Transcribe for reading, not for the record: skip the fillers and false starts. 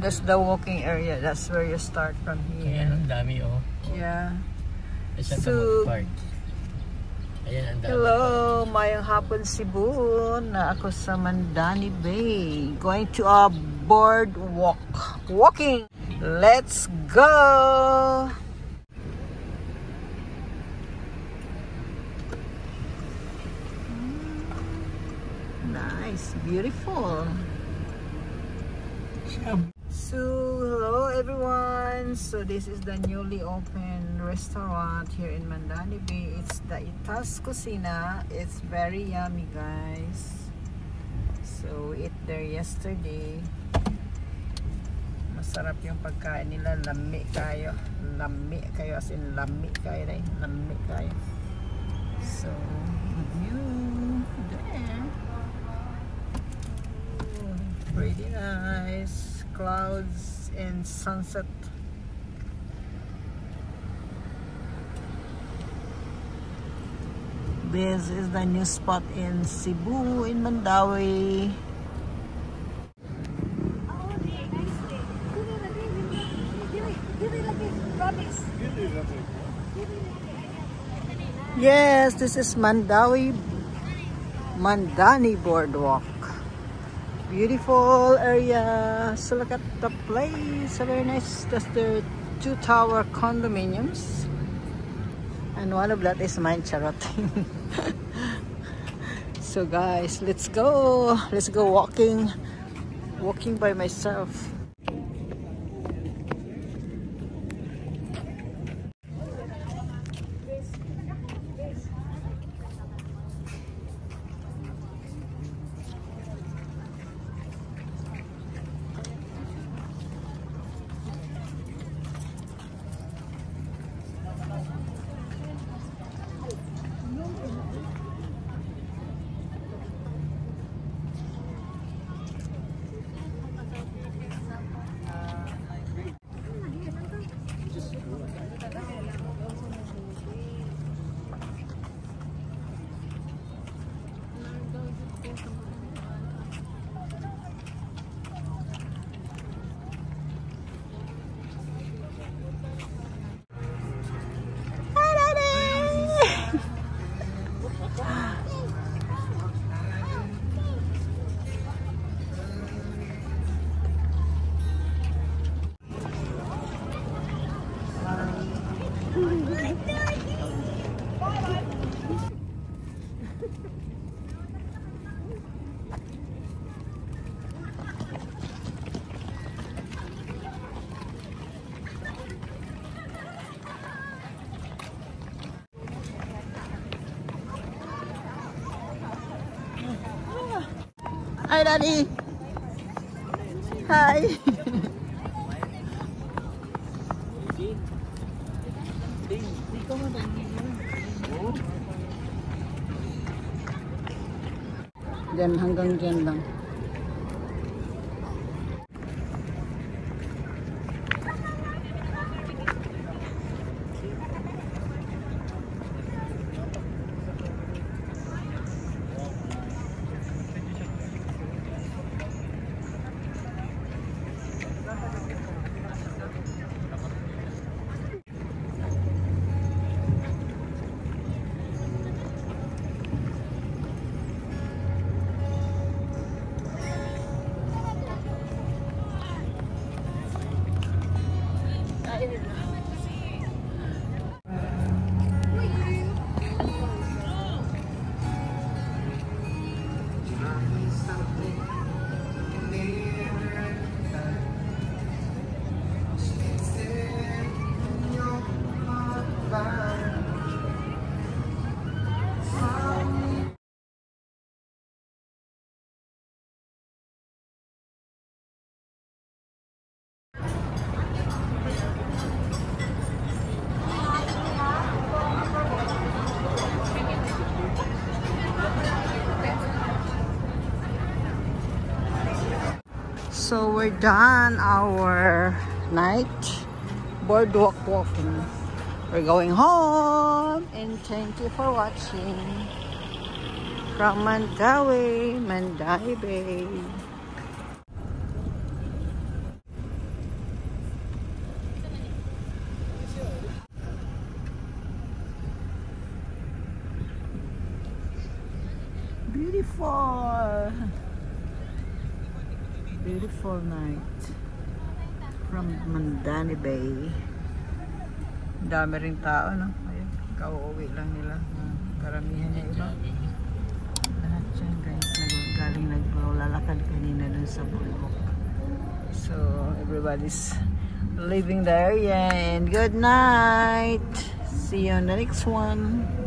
that's the walking area. That's where you start from here. Ayan, ang dami oh. Yeah. So, Park. Ayan, ang dami. Hello, mayang hapon Cebu. Na ako sa Mandani Bay. Going to a boardwalk. Walking. Let's go. Nice, beautiful. So, hello everyone. So, this is the newly opened restaurant here in Mandani Bay. It's the Itas Kusina. It's very yummy, guys. So, we ate there yesterday. Masarap yung pagkain nila. Lami kayo. Lami kayo. As in, lami kayo. Lami kayo. So, view there. Pretty nice. Clouds and sunset. This is the new spot in Cebu, in Mandawi. Yes, this is Mandani Boardwalk. Beautiful area. So look at the place. So very nice. That's the 2-tower condominiums. And one of that is mine, charot. So guys, let's go. Let's go walking. Walking by myself. Hi, Daddy. Hi. Diyan hanggang diyan lang. So we're done our night boardwalk walking. We're going home and thank you for watching from Mandani Bay. beautiful. Beautiful night from Mandani Bay. Dami ring tao, no? Ayun, kauuwi lang nila. Karamihan niya iba. Lahat yan guys, galing naglalakad kanina dun sa bulok. So, everybody's leaving the area and good night. See you on the next one.